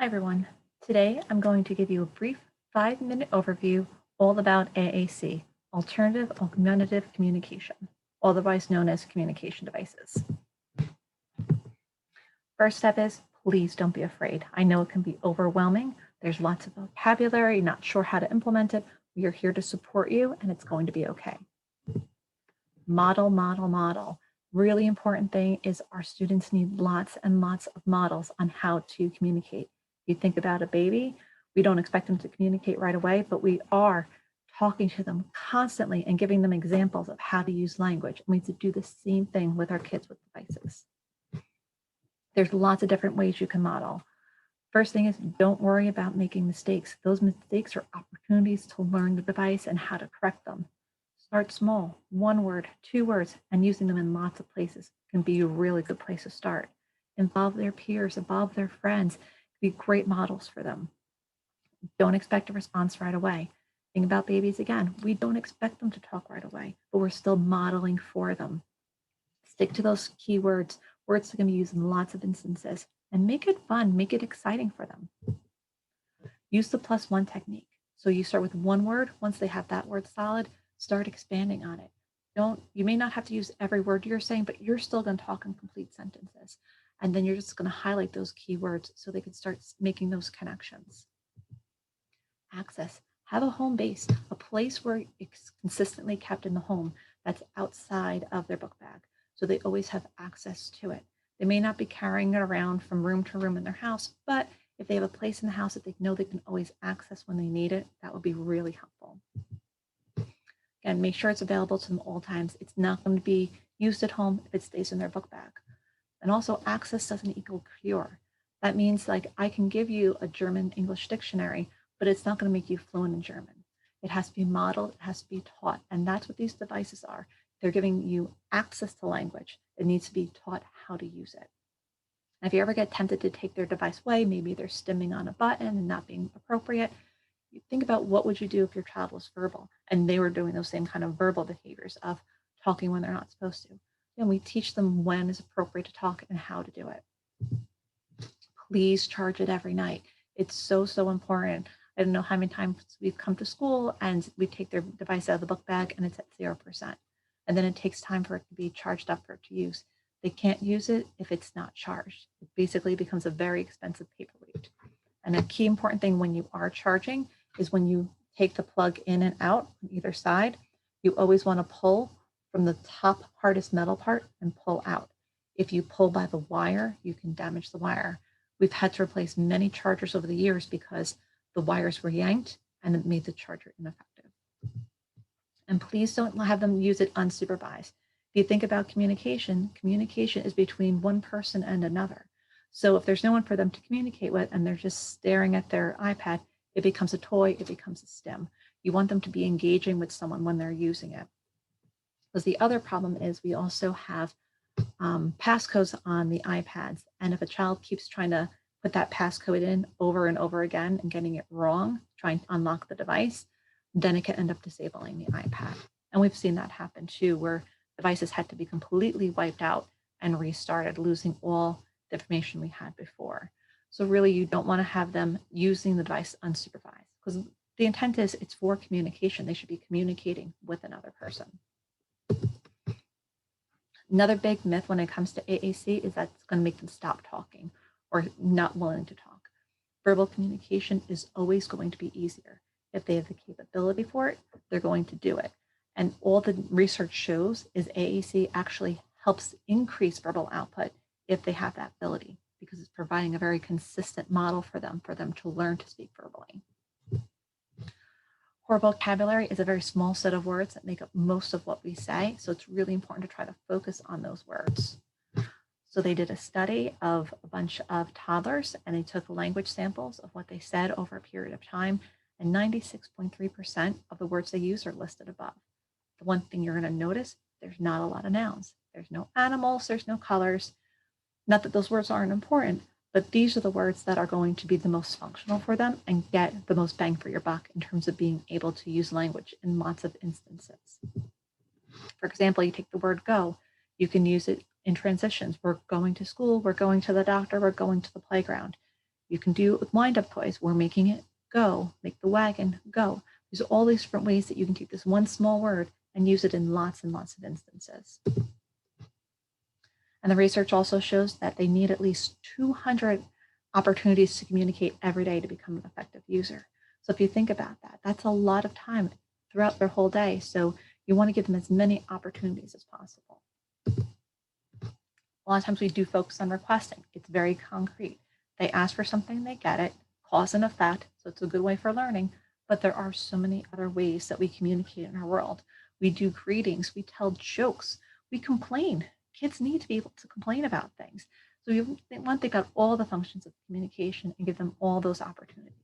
Hi everyone. Today I'm going to give you a brief 5-minute overview all about AAC, Alternative Augmentative Communication, otherwise known as communication devices. First step is please don't be afraid. I know it can be overwhelming. There's lots of vocabulary, not sure how to implement it. We are here to support you and it's going to be okay. Model, model, model. Really important thing is our students need lots and lots of models on how to communicate. You think about a baby, we don't expect them to communicate right away, but we are talking to them constantly and giving them examples of how to use language. And we need to do the same thing with our kids with devices. There's lots of different ways you can model. First thing is don't worry about making mistakes. Those mistakes are opportunities to learn the device and how to correct them. Start small, 1 word, 2 words, and using them in lots of places can be a really good place to start. Involve their peers, involve their friends, be great models for them. Don't expect a response right away. Think about babies again. We don't expect them to talk right away, but we're still modeling for them. Stick to those key words that can be used in lots of instances, and make it fun, make it exciting for them. Use the +1 technique. So you start with 1 word. Once they have that word solid, start expanding on it. You may not have to use every word you're saying, but you're still going to talk in complete sentences. And then you're just going to highlight those key words so they can start making those connections. Access. Have a home base, a place where it's consistently kept in the home that's outside of their book bag. So they always have access to it. They may not be carrying it around from room to room in their house, but if they have a place in the house that they know they can always access when they need it, that would be really helpful. Again, make sure it's available to them all times. It's not going to be used at home if it stays in their book bag. And also access doesn't equal cure. That means like I can give you a German English dictionary, but it's not going to make you fluent in German. It has to be modeled, it has to be taught. And that's what these devices are. They're giving you access to language. It needs to be taught how to use it. And if you ever get tempted to take their device away, maybe they're stimming on a button and not being appropriate, you think about what would you do if your child was verbal and they were doing those same kind of verbal behaviors of talking when they're not supposed to. And we teach them when is appropriate to talk and how to do it. Please charge it every night. It's so, so important. I don't know how many times we've come to school and we take their device out of the book bag and it's at 0%. And then it takes time for it to be charged up for it to use. They can't use it if it's not charged. It basically becomes a very expensive paperweight. And a key important thing when you are charging is when you take the plug in and out on either side, you always want to pull from the top hardest metal part and pull out. If you pull by the wire, you can damage the wire. We've had to replace many chargers over the years because the wires were yanked and it made the charger ineffective. And please don't have them use it unsupervised. If you think about communication, communication is between one person and another. So if there's no one for them to communicate with and they're just staring at their iPad, it becomes a toy, it becomes a stim. You want them to be engaging with someone when they're using it. Because the other problem is we also have passcodes on the iPads. And if a child keeps trying to put that passcode in over and over again and getting it wrong, trying to unlock the device, then it can end up disabling the iPad. And we've seen that happen too, where devices had to be completely wiped out and restarted, losing all the information we had before. So really, you don't want to have them using the device unsupervised because the intent is it's for communication. They should be communicating with another person. Another big myth when it comes to AAC is that it's going to make them stop talking or not willing to talk. Verbal communication is always going to be easier. If they have the capability for it, they're going to do it. And all the research shows is AAC actually helps increase verbal output if they have that ability because it's providing a very consistent model for them to learn to speak verbally. Core vocabulary is a very small set of words that make up most of what we say, so it's really important to try to focus on those words. So they did a study of a bunch of toddlers and they took language samples of what they said over a period of time, and 96.3% of the words they use are listed above. The one thing you're going to notice, there's not a lot of nouns. There's no animals, there's no colors. Not that those words aren't important, but these are the words that are going to be the most functional for them and get the most bang for your buck in terms of being able to use language in lots of instances. For example, you take the word go, you can use it in transitions. We're going to school, we're going to the doctor, we're going to the playground. You can do it with wind-up toys. We're making it go, make the wagon go. There's all these different ways that you can take this one small word and use it in lots and lots of instances. And the research also shows that they need at least 200 opportunities to communicate every day to become an effective user. So if you think about that, that's a lot of time throughout their whole day. So you want to give them as many opportunities as possible. A lot of times we do focus on requesting. It's very concrete. They ask for something, they get it, cause and effect. So it's a good way for learning. But there are so many other ways that we communicate in our world. We do greetings, we tell jokes, we complain. Kids need to be able to complain about things. So we want to think about all the functions of communication and give them all those opportunities.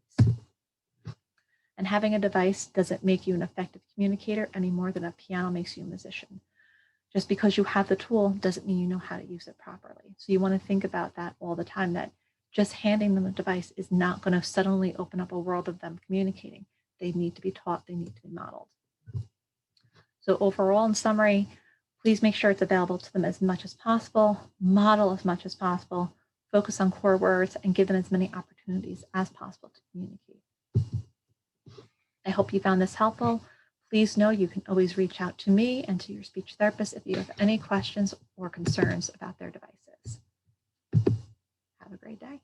And having a device doesn't make you an effective communicator any more than a piano makes you a musician. Just because you have the tool doesn't mean you know how to use it properly. So you want to think about that all the time, that just handing them a device is not going to suddenly open up a world of them communicating. They need to be taught, they need to be modeled. So overall, in summary, please make sure it's available to them as much as possible, model as much as possible, focus on core words, and give them as many opportunities as possible to communicate. I hope you found this helpful. Please know you can always reach out to me and to your speech therapist if you have any questions or concerns about their devices. Have a great day.